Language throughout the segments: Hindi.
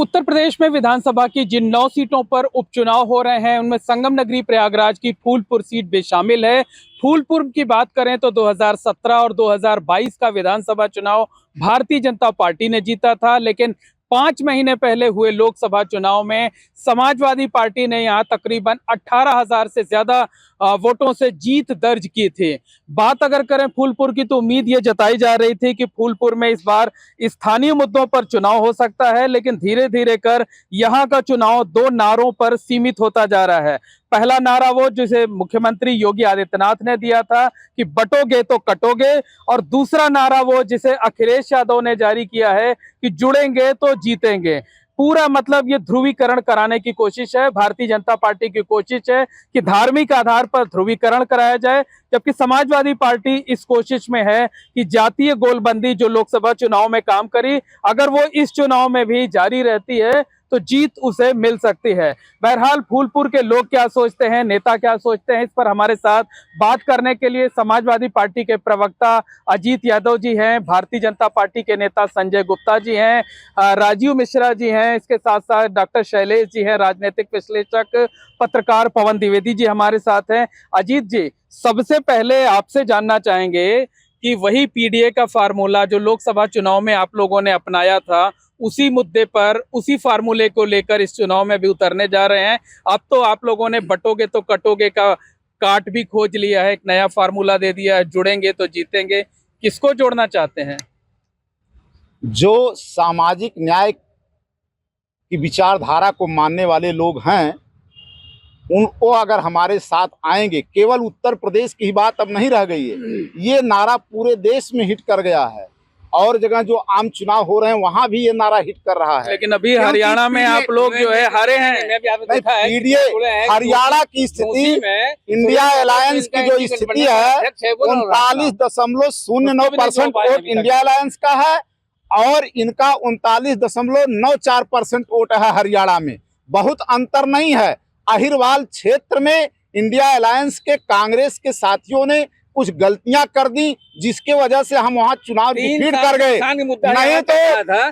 उत्तर प्रदेश में विधानसभा की जिन 9 सीटों पर उपचुनाव हो रहे हैं उनमें संगम नगरी प्रयागराज की फूलपुर सीट भी शामिल है। फूलपुर की बात करें तो 2017 और 2022 का विधानसभा चुनाव भारतीय जनता पार्टी ने जीता था, लेकिन 5 महीने पहले हुए लोकसभा चुनाव में समाजवादी पार्टी ने यहां तकरीबन 18,000 से ज्यादा वोटों से जीत दर्ज की थी। बात अगर करें फूलपुर की तो उम्मीद ये जताई जा रही थी कि फूलपुर में इस बार स्थानीय मुद्दों पर चुनाव हो सकता है, लेकिन धीरे धीरे कर यहाँ का चुनाव 2 नारों पर सीमित होता जा रहा है। पहला नारा वो जिसे मुख्यमंत्री योगी आदित्यनाथ ने दिया था कि बटोगे तो कटोगे, और दूसरा नारा वो जिसे अखिलेश यादव ने जारी किया है कि जुड़ेंगे तो जीतेंगे। पूरा मतलब ये ध्रुवीकरण कराने की कोशिश है। भारतीय जनता पार्टी की कोशिश है कि धार्मिक आधार पर ध्रुवीकरण कराया जाए, जबकि समाजवादी पार्टी इस कोशिश में है कि जातीय गोलबंदी जो लोकसभा चुनाव में काम करी, अगर वो इस चुनाव में भी जारी रहती है तो जीत उसे मिल सकती है। बहरहाल फूलपुर के लोग क्या सोचते हैं, नेता क्या सोचते हैं, इस पर हमारे साथ बात करने के लिए समाजवादी पार्टी के प्रवक्ता अजीत यादव जी हैं, भारतीय जनता पार्टी के नेता संजय गुप्ता जी हैं, राजीव मिश्रा जी हैं, इसके साथ साथ डॉक्टर शैलेश जी हैं, राजनीतिक विश्लेषक पत्रकार पवन द्विवेदी जी हमारे साथ हैं। अजीत जी, सबसे पहले आपसे जानना चाहेंगे कि वही पीडीए का फार्मूला जो लोकसभा चुनाव में आप लोगों ने अपनाया था, उसी मुद्दे पर उसी फार्मूले को लेकर इस चुनाव में भी उतरने जा रहे हैं। अब तो आप लोगों ने बटोगे तो कटोगे का काट भी खोज लिया है, एक नया फार्मूला दे दिया है, जुड़ेंगे तो जीतेंगे। किसको जोड़ना चाहते हैं? जो सामाजिक न्याय की विचारधारा को मानने वाले लोग हैं, उनको अगर हमारे साथ आएंगे, केवल उत्तर प्रदेश की ही बात अब नहीं रह गई है, ये नारा पूरे देश में हिट कर गया है और जगह जो आम चुनाव हो रहे हैं वहां भी ये नारा हिट कर रहा है। लेकिन अभी हरियाणा में आप लोग जो है हारे हैं। पीडीए हरियाणा की स्थिति, इंडिया अलायंस की जो स्थिति है 39.09% वोट इंडिया अलायंस का है और इनका 39.94% वोट है हरियाणा में। बहुत अंतर नहीं है। अहिरवाल क्षेत्र में इंडिया अलायंस के कांग्रेस के साथियों ने कुछ गलतियां कर दी, जिसके वजह से हम वहां चुनाव डिफीट कर गए। नहीं तो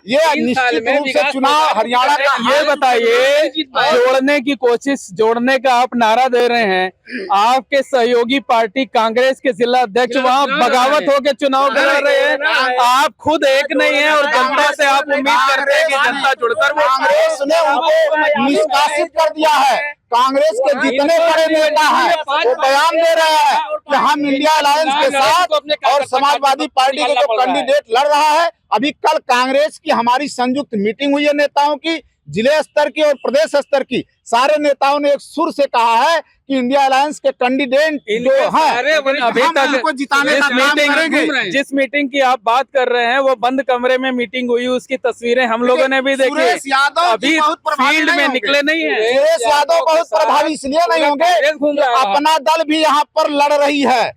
ये निश्चित रूप से चुनाव हरियाणा का। ये बताइए, जोड़ने की कोशिश, जोड़ने का आप नारा दे रहे हैं, आपके सहयोगी पार्टी कांग्रेस के जिला अध्यक्ष वहां बगावत होकर चुनाव करा रहे हैं, आप खुद एक नहीं है और जनता से आप उम्मीद करते हैं कि जनता जुड़कर कांग्रेस ने उनको निष्कासित कर दिया है। कांग्रेस के जितने बड़े नेता हैं वो बयान दे रहे हैं कि हम इंडिया अलायंस के साथ और समाजवादी पार्टी के जो कैंडिडेट लड़ रहा है। अभी कल कांग्रेस की हमारी संयुक्त मीटिंग हुई है नेताओं की, जिले स्तर की और प्रदेश स्तर की। सारे नेताओं ने एक सुर से कहा है कि इंडिया अलायंस के कैंडिडेट जो हैं उनको जिताने का काम करेंगे। जिस मीटिंग की आप बात कर रहे हैं वो बंद कमरे में मीटिंग हुई, उसकी तस्वीरें हम लोगों ने भी देखी। अभी फील्ड में निकले नहीं है। सुरेश यादव बहुत प्रभावी इसलिए नहीं होंगे, अपना दल भी यहाँ पर लड़ रही है।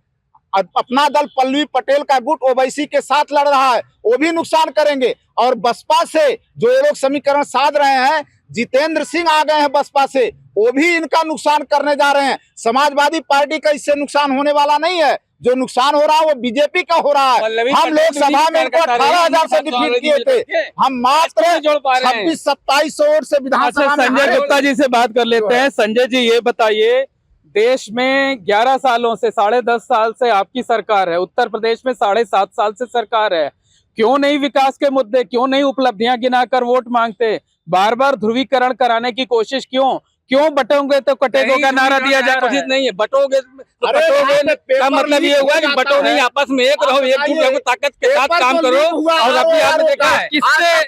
अपना दल पल्लवी पटेल का गुट ओवैसी के साथ लड़ रहा है, वो भी नुकसान करेंगे। और बसपा से जो ये लोग समीकरण साध रहे हैं, जितेंद्र सिंह आ गए हैं बसपा से, वो भी इनका नुकसान करने जा रहे हैं। समाजवादी पार्टी का इससे नुकसान होने वाला नहीं है। जो नुकसान हो रहा है वो बीजेपी का हो रहा है। हम लोकसभा में इनको 18,000 से डिफीट किए थे, हम मात्र 26-27 वोट से विधानसभा में। संजय गुप्ता जी से बात कर लेते हैं। संजय जी, ये बताइए, देश में 11 सालों से 10.5 साल से आपकी सरकार है, उत्तर प्रदेश में 7.5 साल से सरकार है, क्यों नहीं विकास के मुद्दे, क्यों नहीं उपलब्धियां गिनाकर वोट मांगते? बार बार ध्रुवीकरण कराने की कोशिश क्यों बटोगे तो कटेगो का नारा दिया जा रहा है? नहीं है, बटोगे तो कटोगे का मतलब ये हुआ कि बटो नहीं, आपस में एक रहो, एकजुट रहो, ताकत के साथ काम करो। और अभी आपने देखा है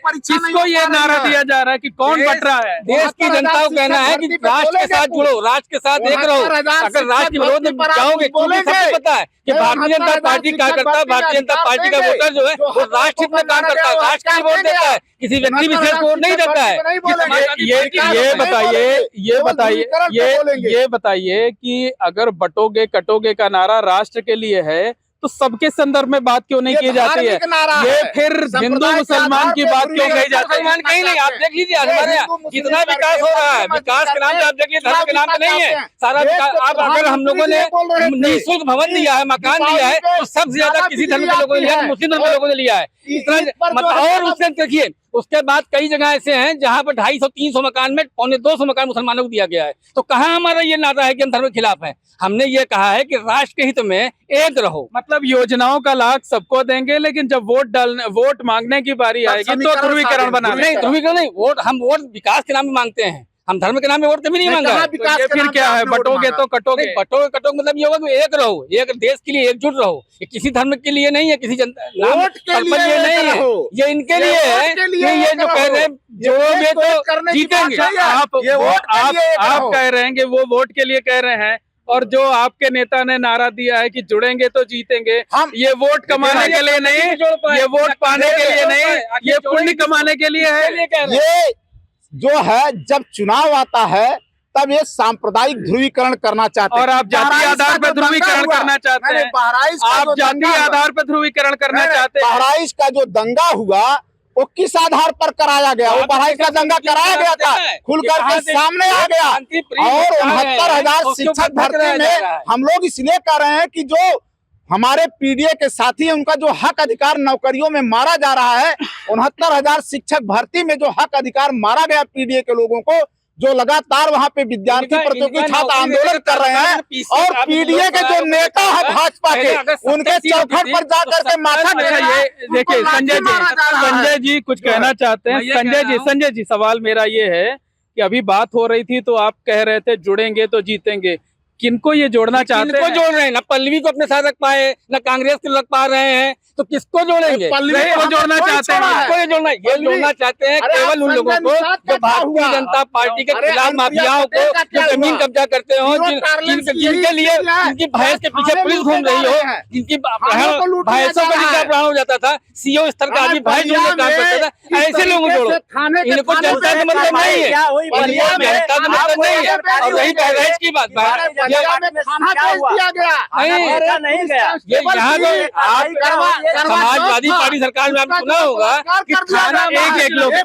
किसको ये नारा दिया जा रहा है कि कौन बट रहा है? देश की जनता को कहना है कि राष्ट्र के साथ जुड़ो, राष्ट्र के साथ एक रहो। अगर राष्ट्र के विरोध में जाओगे, क्योंकि सबको पता है कि भारतीय जनता पार्टी क्या करता है, भारतीय जनता पार्टी का वोटर जो है वो राष्ट्र हित में काम करता है, राष्ट्र के लिए वोट देता है, किसी व्यक्ति विशेष को वोट नहीं देता है। ये बताइए कि अगर बटोगे कटोगे का नारा राष्ट्र के लिए है तो सबके संदर्भ में बात क्यों नहीं की जाती है? ये फिर हिंदू मुसलमान की बात क्यों कही जाती है? कहीं नहीं, आप देख लीजिए हमारे यहाँ कितना विकास हो रहा है। विकास के नाम पे आप देखिए, धर्म के नाम पे नहीं है सारा विकास। आप अगर हम लोगों ने निःशुल्क भवन दिया है, मकान दिया है, तो सबसे ज्यादा किसी धर्म के लोगों ने लिया है, मुस्लिम धर्म के लोगों ने लिया है। इतना और उससे देखिए उसके बाद कई जगह ऐसे हैं जहाँ पर 250-300 मकान में 250 मकान मुसलमानों को दिया गया है। तो कहाँ हमारा ये नारा है कि हम धर्म के खिलाफ हैं? हमने ये कहा है कि राष्ट्र के हित में एक रहो। मतलब योजनाओं का लाभ सबको देंगे, लेकिन जब वोट मांगने की बारी आएगी तो ध्रुवीकरण बना नहीं, ध्रुवीकरण नहीं, हम वोट विकास के नाम में मांगते हैं। हम धर्म के नाम में वोट कभी नहीं मांगा है। तो ये फिर क्या है, बटोगे तो कटोगे? बटोगे मतलब ये होगा कि एक रहो, एक देश के लिए एकजुट रहो। ये किसी धर्म के लिए नहीं है, किसी जनता वोट के लिए ये नहीं है, ये इनके लिए है। ये जो कह रहे हैं जोड़ोगे तो जीतेंगे। आप कह रहे हैं कि वो वोट के लिए कह रहे हैं, और जो आपके नेता ने नारा दिया है कि जुड़ेंगे तो जीतेंगे, ये वोट कमाने के लिए नहीं, ये वोट पाने के लिए नहीं, ये पुण्य कमाने के लिए है। ये जो है जब चुनाव आता है तब ये सांप्रदायिक ध्रुवीकरण करना चाहते हैं। और आप जातीय आधार पर ध्रुवीकरण करना चाहते हैं। आप जातीय आधार पर ध्रुवीकरण करना चाहते हैं। बहराइच का जो दंगा हुआ वो किस आधार पर कराया गया? वो बहराइच का दंगा कराया गया था, खुलकर के सामने आ गया। और 69,000 शिक्षक भर्ती में हम लोग इसलिए कह रहे हैं कि जो हमारे पीडीए के साथी हैं उनका जो हक अधिकार नौकरियों में मारा जा रहा है, 69,000 शिक्षक भर्ती में जो हक अधिकार मारा गया पीडीए के लोगों को, जो लगातार वहां पे विद्यार्थी प्रतियोगी छात्र आंदोलन कर रहे हैं, और पीडीए के जो नेता है भाजपा के, उनके चौखट पर जाकर के माथा ये देखिए संजय जी कुछ कहना चाहते हैं। संजय जी सवाल मेरा ये है कि अभी बात हो रही थी तो आप कह रहे थे जुड़ेंगे तो जीतेंगे, किनको ये जोड़ना चाहते हैं? जोड़ रहे हैं ना, पल्लवी को अपने साथ रख पाए ना, कांग्रेस को रख पा रहे हैं, तो किसको जोड़ेंगे? पल्लवी को जोड़ना चाहते हैं। ये जोड़ना चाहते हैं केवल उन लोगों को जो भारतीय जनता पार्टी के खिलाफ माफियाओं को जो जमीन कब्जा करते हो, जिनके लिए जिनकी भैंस के पीछे पुलिस घूम रही हो, जिनकी भैंसों का जिनका प्राण हो जाता था, सीओ स्तर का आदमी भैंस जोड़ने का काम करता था, ऐसे लोगों को जोड़ो। इनको जनता का मतलब नहीं है, जनता का मतलब नहीं है। और वही बहराइच की बात समाजवादी पार्टी सरकार में आपने सुना होगा कि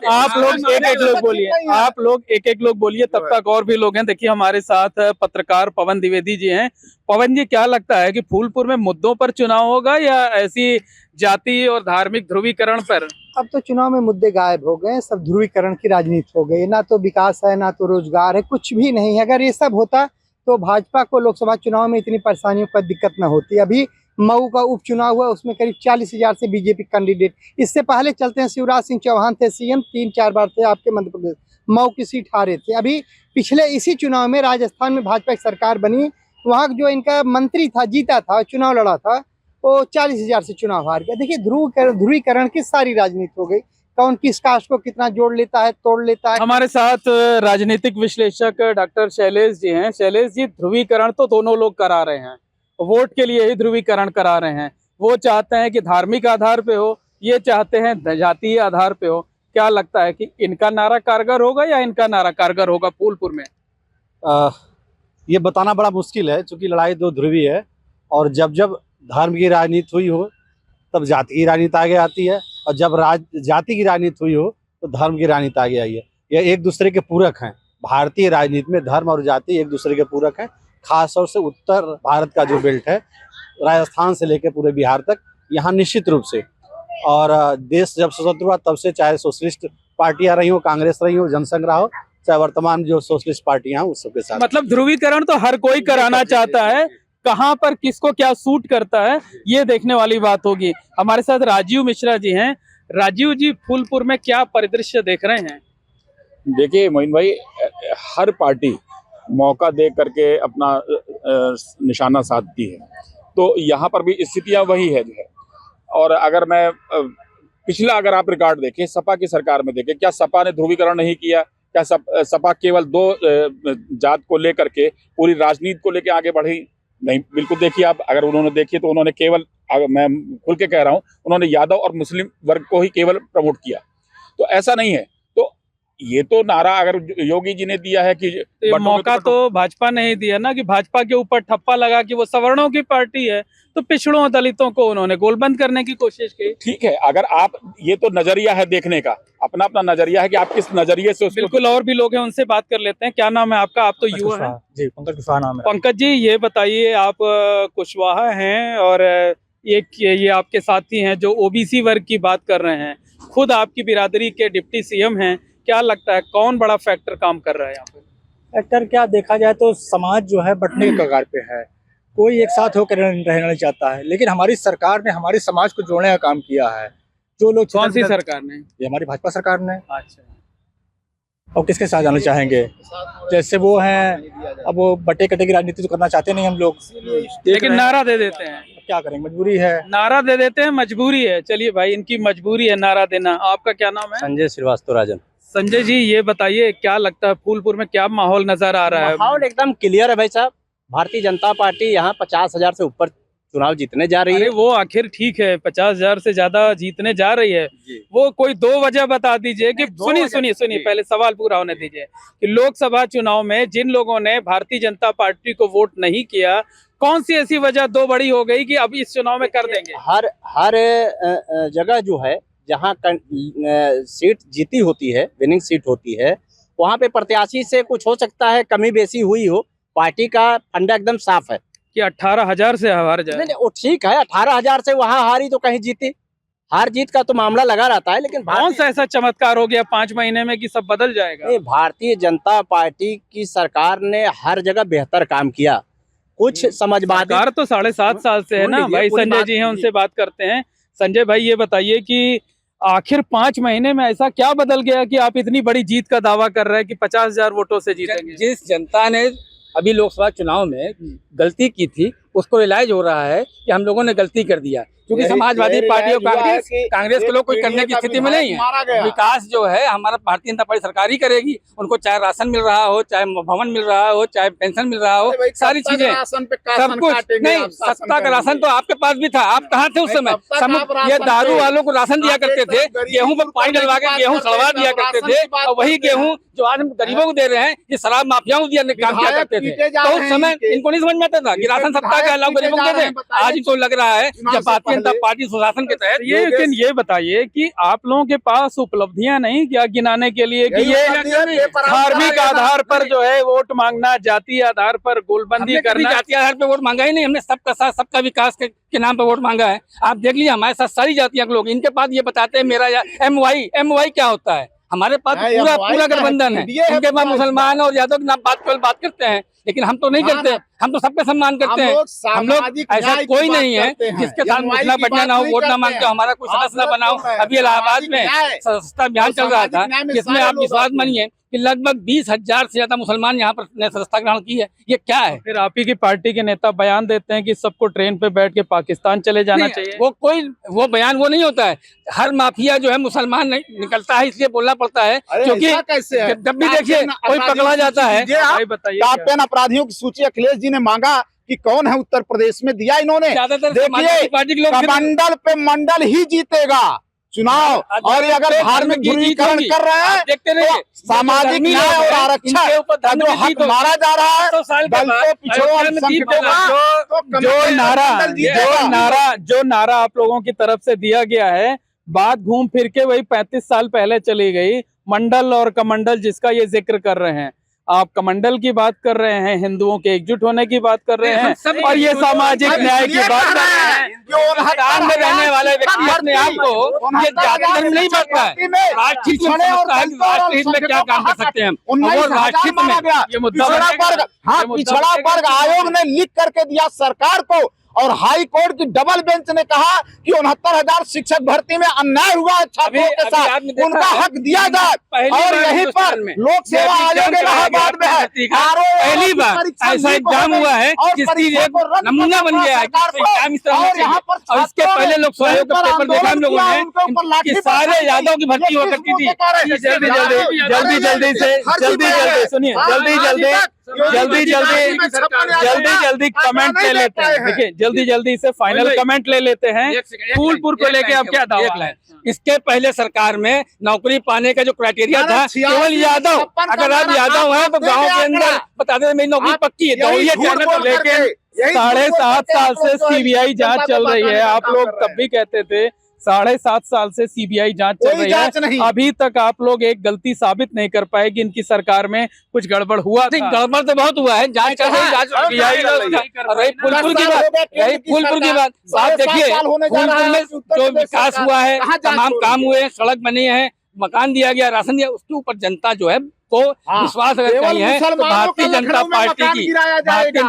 आप लोग एक लोग बोलिए, तब तक और भी लोग हैं। देखिए हमारे साथ पत्रकार पवन द्विवेदी जी हैं। पवन जी, क्या लगता है कि फूलपुर में मुद्दों पर चुनाव होगा या ऐसी जाति और धार्मिक ध्रुवीकरण पर? अब तो चुनाव में मुद्दे गायब हो गए, सब ध्रुवीकरण की राजनीति हो गई। ना तो विकास है, ना तो रोजगार है, कुछ भी नहीं है। अगर ये सब होता तो भाजपा को लोकसभा चुनाव में इतनी परेशानियों का दिक्कत न होती। अभी मऊ का उपचुनाव हुआ, उसमें करीब 40,000 से बीजेपी कैंडिडेट। इससे पहले चलते हैं, शिवराज सिंह चौहान थे सीएम, 3-4 बार थे आपके मध्य प्रदेश, मऊ की सीट हारे थे। अभी पिछले इसी चुनाव में राजस्थान में भाजपा की सरकार बनी, वहाँ जो इनका मंत्री था, जीता था, चुनाव लड़ा था, वो 40,000 से चुनाव हार गया। देखिए ध्रुवीकरण की सारी राजनीति हो गई, कौन किस कास्ट को कितना जोड़ लेता है, तोड़ लेता है। हमारे साथ राजनीतिक विश्लेषक डॉक्टर शैलेश जी हैं। शैलेश जी, ध्रुवीकरण तो दोनों लोग करा रहे हैं, वोट के लिए ही ध्रुवीकरण करा रहे हैं। वो चाहते हैं कि धार्मिक आधार पे हो, ये चाहते हैं जातीय आधार पे हो। क्या लगता है कि इनका नारा कारगर होगा या इनका नारा कारगर होगा फूलपुर में? ये बताना बड़ा मुश्किल है, क्योंकि लड़ाई दो ध्रुवी है, और जब जब धर्म की राजनीति हुई हो तब जाति की राजनीति आगे आती है, और जब जाति की राजनीति हुई हो तो धर्म की राजनीति आगे आई है। यह एक दूसरे के पूरक हैं। भारतीय राजनीति में धर्म और जाति एक दूसरे के पूरक हैं। खासतौर से उत्तर भारत का जो बेल्ट है, राजस्थान से लेकर पूरे बिहार तक, यहाँ निश्चित रूप से, और देश जब स्वतंत्र हुआ तब से, चाहे सोशलिस्ट पार्टियां रही हो, कांग्रेस रही हो, जनसंघ रहा हो, चाहे वर्तमान जो सोशलिस्ट पार्टियां हैं, उस सबके साथ। मतलब ध्रुवीकरण तो हर कोई कराना चाहता है, कहां पर किसको क्या सूट करता है ये देखने वाली बात होगी। हमारे साथ राजीव मिश्रा जी हैं। राजीव जी, फूलपुर में क्या परिदृश्य देख रहे हैं? देखिए मोइन भाई, हर पार्टी मौका दे करके अपना निशाना साधती है, तो यहाँ पर भी स्थितियाँ वही है जो है। और अगर मैं पिछला अगर आप रिकॉर्ड देखें, सपा की सरकार में देखें, क्या सपा ने ध्रुवीकरण नहीं किया? क्या सपा केवल 2 जात को लेकर के पूरी राजनीति को लेकर आगे बढ़ी? नहीं, बिल्कुल। देखिए आप, अगर उन्होंने देखी तो उन्होंने केवल, मैं खुल के कह रहा हूँ, उन्होंने यादव और मुस्लिम वर्ग को ही केवल प्रमोट किया। तो ऐसा नहीं है। तो ये तो नारा अगर योगी जी ने दिया है कि मौका तो भाजपा ने ही दिया ना, कि भाजपा के ऊपर ठप्पा लगा कि वो सवर्णों की पार्टी है, तो पिछड़ों दलितों को उन्होंने गोलबंद करने की कोशिश की। ठीक है, अगर आप, ये तो नजरिया है देखने का, अपना अपना नजरिया है कि आप किस नजरिए से उसको। बिल्कुल, और भी लोग हैं, उनसे बात कर लेते हैं। क्या नाम है आपका? आप तो युवा हैं जी। पंकज कुशवाहा नाम है। पंकज जी, ये बताइए, आप कुशवाहा हैं और ये आपके साथी हैं जो ओबीसी वर्ग की बात कर रहे हैं। खुद आपकी बिरादरी के डिप्टी सीएम हैं, क्या लगता है कौन बड़ा फैक्टर काम कर रहा है यहाँ पे? फैक्टर क्या देखा जाए तो समाज जो है बंटने के कगार पे है, कोई एक साथ होकर रहना नहीं चाहता है, लेकिन हमारी सरकार ने हमारे समाज को जोड़ने का काम किया है। जो लोग कौन सी सरकार ने? ये हमारी भाजपा सरकार ने। अच्छा, और किसके साथ जाना चाहेंगे? जैसे वो हैं, अब वो बटे कटे की राजनीति तो करना चाहते नहीं हम लोग, लेकिन नारा दे देते हैं। क्या करेंगे, मजबूरी है। नारा दे देते हैं, मजबूरी है। चलिए भाई, इनकी मजबूरी है नारा देना। आपका क्या नाम है? संजय श्रीवास्तव राजन। संजय जी, ये बताइए क्या लगता है फूलपुर में क्या माहौल नजर आ रहा है? माहौल एकदम क्लियर है भाई साहब। भारतीय जनता पार्टी यहाँ 50,000 से ऊपर चुनाव जीतने जा रही अरे है। वो आखिर ठीक है, 50,000 से ज्यादा जीतने जा रही है। वो कोई दो वजह बता दीजिए कि सुनिए पहले सवाल पूरा होने दीजिए कि लोकसभा चुनाव में जिन लोगों ने भारतीय जनता पार्टी को वोट नहीं किया, कौन सी ऐसी वजह दो बड़ी हो गई कि अब इस चुनाव में कर देंगे? हर जगह जो है जहाँ सीट जीती होती है, विनिंग सीट होती है, वहाँ पे प्रत्याशी से कुछ हो सकता है कमी बेसी हुई हो, पार्टी का फंडा एकदम साफ है कि 18,000 से हार जाए। नहीं, वो ठीक है। 18,000 से वहाँ हारी तो कहीं जीती। हार जीत का तो मामला लगा रहता है, लेकिन कौन सा ऐसा चमत्कार हो गया 5 महीने में कि सब बदल जाएगा? भारतीय जनता पार्टी की सरकार ने हर जगह बेहतर काम किया। कुछ समाजवादी सरकार तो 7.5 साल से है ना भाई। संजय जी हैं, उनसे बात करते हैं। संजय भाई, ये बताइए कि आखिर 5 महीने में ऐसा क्या बदल गया कि आप इतनी बड़ी जीत का दावा कर रहे हैं कि 50,000 वोटों से जीतेंगे? जिस जनता ने अभी लोकसभा चुनाव में गलती की थी, उसको रियलाइज हो रहा है कि हम लोगों ने गलती कर दिया, क्योंकि समाजवादी पार्टी और कांग्रेस के लोग कोई करने की स्थिति में नहीं है। विकास जो है हमारा भारतीय जनता पार्टी सरकार ही करेगी। उनको चाहे राशन मिल रहा हो, चाहे भवन मिल रहा हो, चाहे पेंशन मिल रहा हो, सारी चीजें, सब कुछ। नहीं, सत्ता का राशन तो आपके पास भी था, आप कहाँ थे उस समय? ये दारू वालों को राशन दिया करते थे, गेहूं पर पानी डलवा के गेहूं सड़वा दिया करते थे, और वही गेहूं जो आज हम गरीबों को दे रहे हैं, ये शराब माफियाओं को दिया काम किया करते थे। तो उस समय इनको नहीं समझ में आता था कि राशन सत्ता का लाभ गरीबों को दे दें। आज इनको लग रहा है जब भारतीय जनता पार्टी सुशासन के तहत। लेकिन ये बताइए कि आप लोगों के पास उपलब्धियां नहीं क्या गिनाने के लिए कि ये धार्मिक आधार पर जो है वोट मांगना, जातीय आधार पर गोलबंदी करना? जातीय आधार पर वोट मांगा ही नहीं हमने, सबका साथ सबका विकास के नाम पर वोट मांगा है। आप देख लीजिए हमारे साथ सारी जातियां के लोग, इनके पास ये बताते हैं मेरा MY क्या होता है। हमारे पास पूरा गठबंधन है। उनके पास मुसलमान और यादव की नाम बात करते हैं, लेकिन हम तो नहीं करते। हम तो सबका सम्मान करते हैं। हम लोग ऐसा कोई नहीं है जिसके साथ मुठला बटना ना हो, वोट ना मांगते हो, हमारा कोई सदस्य ना बनाओ। अभी इलाहाबाद में सदस्यता अभियान चल रहा था, जिसमें आप विश्वास मानिए कि लगभग 20,000 से ज्यादा मुसलमान यहाँ पर सदस्यता ग्रहण की है। ये क्या है? फिर आप ही की पार्टी के नेता बयान देते हैं कि सबको ट्रेन पे बैठ के पाकिस्तान चले जाना चाहिए। वो बयान वो नहीं होता है। हर माफिया जो है मुसलमान नहीं निकलता है, इसलिए बोलना पड़ता है, क्योंकि जब भी देखिए कोई पकड़ा जाता है। बताइए, टॉप 10 अपराधियों की सूची अखिलेश जी ने मांगा कि कौन है उत्तर प्रदेश में, दिया इन्होंने। देखिए, मंडल पे मंडल ही जीतेगा चुनाव, और ये अगर धार्मिक ध्रुवीकरण कर रहे हैं तो सामाजिक न्याय और आरक्षण का जो हक मारा जा रहा है, दलितों, पिछड़ों, अल्पसंख्यकों का, जो नारा आप लोगों की तरफ से दिया गया है, बात घूम फिर के वही 35 साल पहले चली गई। मंडल और कमंडल जिसका ये जिक्र कर रहे हैं, आप कमंडल की बात कर रहे हैं, हिंदुओं के एकजुट होने की बात कर रहे हैं, और ये सामाजिक न्याय की बात कर रहे हैं। हिंदुस्तान में रहने वाले व्यक्ति अपने आप को ये जाति धर्म नहीं मानता है। राष्ट्रहित में समझता है कि राष्ट्रहित में क्या काम कर सकते हैं हम, और वो राष्ट्रहित में ये मुद्दा पिछड़ा वर्ग आयोग ने लिख करके दिया सरकार को, और हाई कोर्ट की डबल बेंच ने कहा कि 69,000 शिक्षक भर्ती में अन्याय हुआ है छात्रों के साथ, उनका हक दिया जाए। और यहीं पर लोक सेवा आयोग इलाहाबाद में है, पहली बार ऐसा एग्जाम हुआ है जिसकी एक नमूना बन गया है और इसके पहले लोकसभा आयोग का पेपर देखा हम लोगों ने कि सारे यादव की भर्ती हो करती थी। जल्दी कमेंट ले लेते हैं। देखिए, जल्दी से फाइनल कमेंट ले लेते हैं। फूलपुर को लेके अब क्या दावा है? इसके पहले सरकार में नौकरी पाने का जो क्राइटेरिया था केवल यादव, अगर आप यादव हैं तो गांव के अंदर बता दें मेरी नौकरी पक्की है, दौड़िए लेकिन 7.5 साल से CBI जांच चल रही है। आप लोग तब भी कहते थे 7.5 साल से सीबीआई जांच चल कोई रही जांच है, नहीं। अभी तक आप लोग एक गलती साबित नहीं कर पाए कि इनकी सरकार में कुछ गड़बड़ हुआ नहीं, था। गड़बड़ तो बहुत हुआ है, जांच कर रही है, जांच रही फूलपुर की बात आप देखिए, फूलपुर में जो विकास हुआ है, तमाम काम हुए हैं, सड़क बनी है, मकान दिया गया, राशन दिया, उसके ऊपर जनता जो है तो विश्वास अगर कहीं है तो भारतीय जनता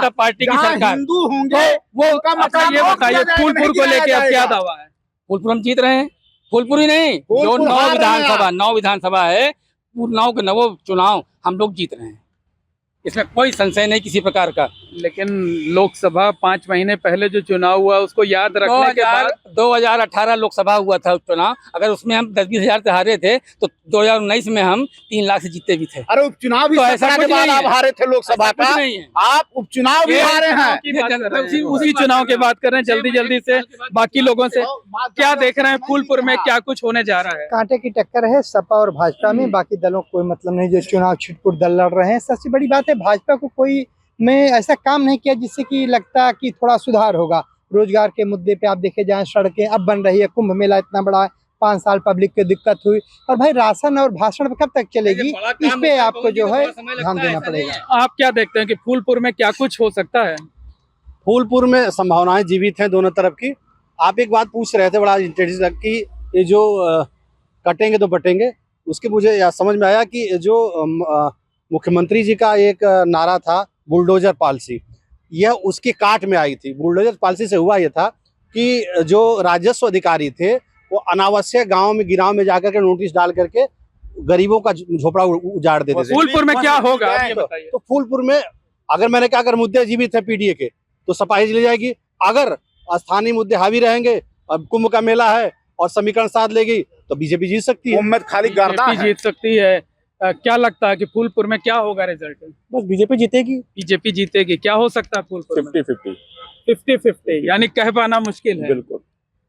पार्टी की सरकार। हिंदू होंगे वो अच्छा ये बताइए, फूलपुर को लेके अब क्या दावा है? फूलपुर हम जीत रहे हैं, फूलपुर ही नहीं, जो फूलपुर हार रहे हैं। 9 विधानसभा है, 9 के 9 चुनाव हम लोग जीत रहे हैं, इसमें कोई संशय नहीं किसी प्रकार का। लेकिन लोकसभा 5 महीने पहले जो चुनाव हुआ उसको याद रखने के बाद 2018 लोकसभा हुआ था चुनाव, अगर उसमें हम 10-20 हजार से हारे थे तो 2019 में हम 3 लाख से जीते भी थे। अरे उपचुनाव भी तो ऐसा के कुछ बाद नहीं आप है। हारे थे लोकसभा कुछ का, नहीं है। आप उपचुनाव भी हारे हैं। उसी चुनाव की बात कर रहे हैं, जल्दी से बाकी लोगों से क्या देख रहे हैं फूलपुर में क्या कुछ होने जा रहा है? कांटे की टक्कर है सपा और भाजपा में, बाकी दलों को कोई मतलब नहीं जो चुनाव छिटपुट दल लड़ रहे हैं। सबसे बड़ी बात है भाजपा को कोई में ऐसा काम नहीं किया जिससे कि लगता कि थोड़ा सुधार होगा। रोजगार के मुद्दे पे आप देखे जाएं, सड़कें अब बन रही है, कुंभ मेला इतना बड़ा है, 5 साल पब्लिक को दिक्कत हुई, और भाई राशन और भाषण कब तक चलेगी, इस पे आपको जो है ध्यान देना पड़ेगा। आप क्या देखते हैं कि फूलपुर में क्या कुछ हो सकता है? फूलपुर में संभावनाएं जीवित हैं दोनों तरफ की। आप एक बात पूछ रहे थे बड़ा इंटरेस्टिंग कि ये जो कटेंगे तो बटेंगे, उसके मुझे यह समझ में आया कि जो मुख्यमंत्री जी का एक नारा था बुलडोजर पॉलिसी, यह उसकी काट में आई थी। बुलडोजर पॉलिसी से हुआ यह था कि जो राजस्व अधिकारी थे वो अनावश्यक गाँव में गिराव में जाकर के नोटिस डाल करके गरीबों का झोपड़ा उजाड़ देते थे। फूलपुर में क्या होगा आप ये बताइए। तो फूलपुर में अगर मैंने कहा अगर मुद्दे जीवित है पीडीए के तो सपा ही ले जाएगी, अगर स्थानीय मुद्दे हावी रहेंगे, अब कुंभ का मेला है और समीकरण साथ लेगी तो बीजेपी जीत सकती है। उम्मीद खाली गर्दा बीजेपी जीत सकती है। क्या लगता है कि फूलपुर में क्या होगा रिजल्ट? बस बीजेपी जीतेगी। बीजेपी जीतेगी। क्या हो सकता है फूलपुर में? 50-50 50-50 यानी कह पाना मुश्किल है। बिल्कुल,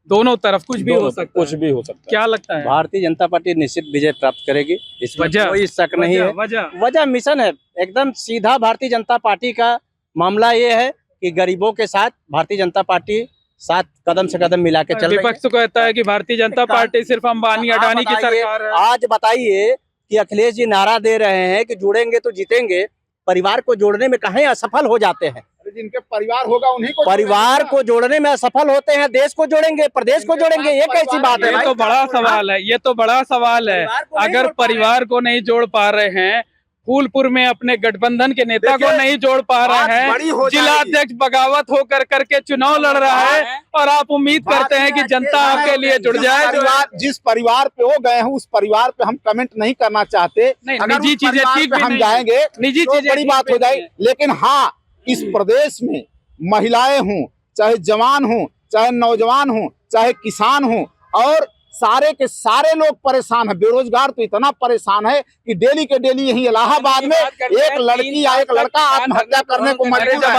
दोनों तरफ कुछ भी हो सकता है। कुछ भी हो सकता है। क्या लगता है? भारतीय जनता पार्टी निश्चित विजय प्राप्त करेगी, इसमें वजह? कोई शक नहीं है। वजह मिशन है, एकदम सीधा भारतीय जनता पार्टी का मामला ये है कि गरीबों के साथ भारतीय जनता पार्टी साथ कदम से कदम मिला के चल रही है। विपक्ष तो कहता है कि भारतीय जनता पार्टी सिर्फ अंबानी अडानी की सरकार है। आज बताइए कि अखिलेश जी नारा दे रहे हैं कि जुड़ेंगे तो जीतेंगे, परिवार को जोड़ने में कहीं असफल हो जाते हैं। जिनके परिवार होगा उन्हीं को परिवार को जोड़ने में असफल होते हैं, देश को जोड़ेंगे, प्रदेश को जोड़ेंगे, ये कैसी बात है ये भाई? तो बड़ा सवाल है, ये तो बड़ा सवाल है। परिवार को नहीं अगर जोड़ पा रहे परिवार को नहीं जोड़ पा रहे हैं, फूलपुर में अपने गठबंधन के नेता को नहीं जोड़ पा रहे हैं, जिलाध्यक्ष बगावत होकर करके चुनाव लड़ रहा है और आप उम्मीद करते हैं कि जनता आपके लिए जुड़ जाए। जिस परिवार पे वो गए हैं उस परिवार पे हम कमेंट नहीं करना चाहते। अगर निजी उस चीजें परिवार ठीक पे भी हम नहीं जाएंगे निजी तो चीजें बड़ी ठीक बात भी हो नहीं जाएगी। लेकिन हाँ, इस प्रदेश में महिलाएं हों, चाहे जवान हों, चाहे नौजवान हों, चाहे किसान हों, और सारे के सारे लोग परेशान हैं। बेरोजगार तो इतना परेशान है कि डेली के डेली यहीं इलाहाबाद में एक लड़की या एक लड़का आत्महत्या करने को मजबूर जब है।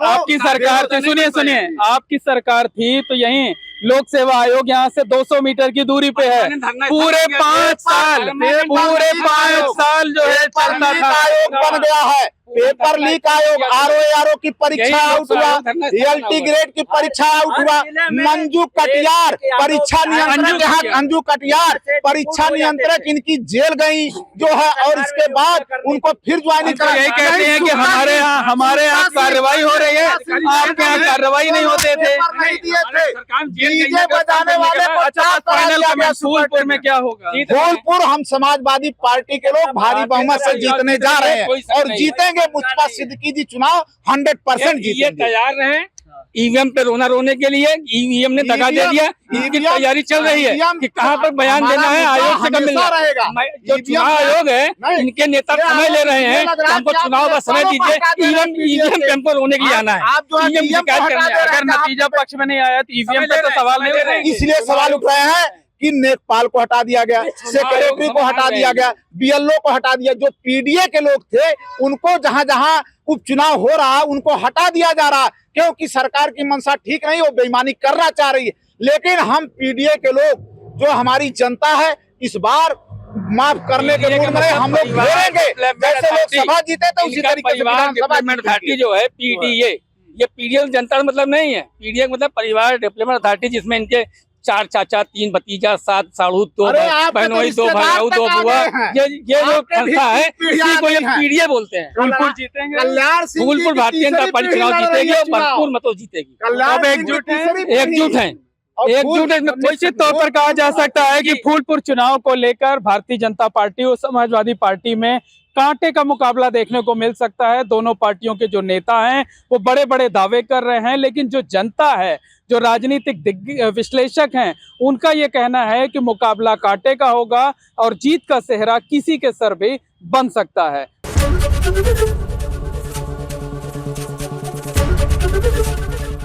आपकी सरकार थी, सुनिए आपकी सरकार थी तो यहीं लोक सेवा आयोग यहाँ से 200 मीटर की दूरी पे है। पूरे 5 साल जो है चलता था। आयोग बन गया है, पेपर लीक आयोग, आरओ की परीक्षा आउट हुआ, एलटी ग्रेड की परीक्षा आउट हुआ, मंजू कटियार परीक्षा नियंत्रक, अंजू कटियार परीक्षा नियंत्रक इनकी जेल गई जो है, और इसके बाद उनको फिर ज्वाइनिंग तो यही कहते हैं कि हमारे यहाँ कार्रवाई हो रही है, आपके यहाँ कार्रवाई नहीं होते थे। नहीं दिए थे। डीजे बजाने वाले को अच्छा, फाइनल कमेंट फूलपुर में क्या होगा? फूलपुर हम समाजवादी पार्टी के लोग भारी बहुमत से जीतने जा रहे हैं और जीतेंगे। मुस्तफा सिद्दीकी जी चुनाव 100% ये जीतेंगे। तैयार रहे ईवीएम पे रोने के लिए। ईवीएम ने दगा दे दिया, इसकी तैयारी चल रही है कि कहाँ पर बयान देना है, आयोग से कब मिलना रहेगा। जो चुनाव आयोग है इनके नेता समय ले रहे हैं, हमको चुनाव का समय दीजिए। ईवीएम पे हमको रोने के लिए आना है, आप जो है ईवीएम शिकायत करने आए हैं। अगर नतीजा पक्ष में नहीं आया तो ईवीएम पे तो सवाल नहीं उठ रहे हैं। इसलिए सवाल उठ रहे हैं कि नेकपाल को हटा दिया गया, सेक्रेटरी को हटा दिया गया, बीएलओ को हटा दिया। जो पीडीए के लोग थे उनको जहां जहां उपचुनाव हो रहा उनको हटा दिया जा रहा, क्योंकि सरकार की मंशा ठीक नहीं, वो बेईमानी करना चाह रही है। लेकिन हम पीडीए के लोग जो हमारी जनता है इस बार माफ करने के मूड में हम लोग घेरेंगे। जैसे लोकसभा जीते तो उसी तरीके से विधानसभा अथॉरिटी जो है पीडीए, ये पीडीए जनता का मतलब नहीं है। पीडीए मतलब परिवार डेवलपमेंट अथॉरिटी, जिसमें इनके 4 चाचा 3 भतीजा 7 साड़ू 2 अरे आपके तो बहनोई 2 रिश्तेदार भाई 2 तक आ बुआ गए हैं। ये जो आपके भी संस्था है पीढ़ियां इसी को ये नहीं हैं। पीढ़िए बोलते हैं। फूलपुर जीतेंगे। कल्याण सिंह जी फूलपुर की भारतीय जनता तीसरी पार्टी पीढ़ी चुनाव लड़ रही जीतेगी है और चुनाव। भरपूर मतों जीतेगी। कल्याण अब सिंह एकजुट की हैं? तीसरी पीढ़ी। एकजुट हैं, और एकजुट है। इसमें कोई निश्चित तौर पर कहा जा सकता है कि फूलपुर चुनाव को लेकर भारतीय जनता पार्टी और समाजवादी पार्टी में कांटे का मुकाबला देखने को मिल सकता है। दोनों पार्टियों के जो नेता हैं वो बड़े बड़े दावे कर रहे हैं, लेकिन जो जनता है, जो राजनीतिक विश्लेषक हैं, उनका ये कहना है कि मुकाबला कांटे का होगा और जीत का सेहरा किसी के सर भी बन सकता है।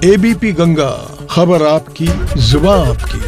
एबीपी गंगा, खबर आपकी, जुबान आपकी।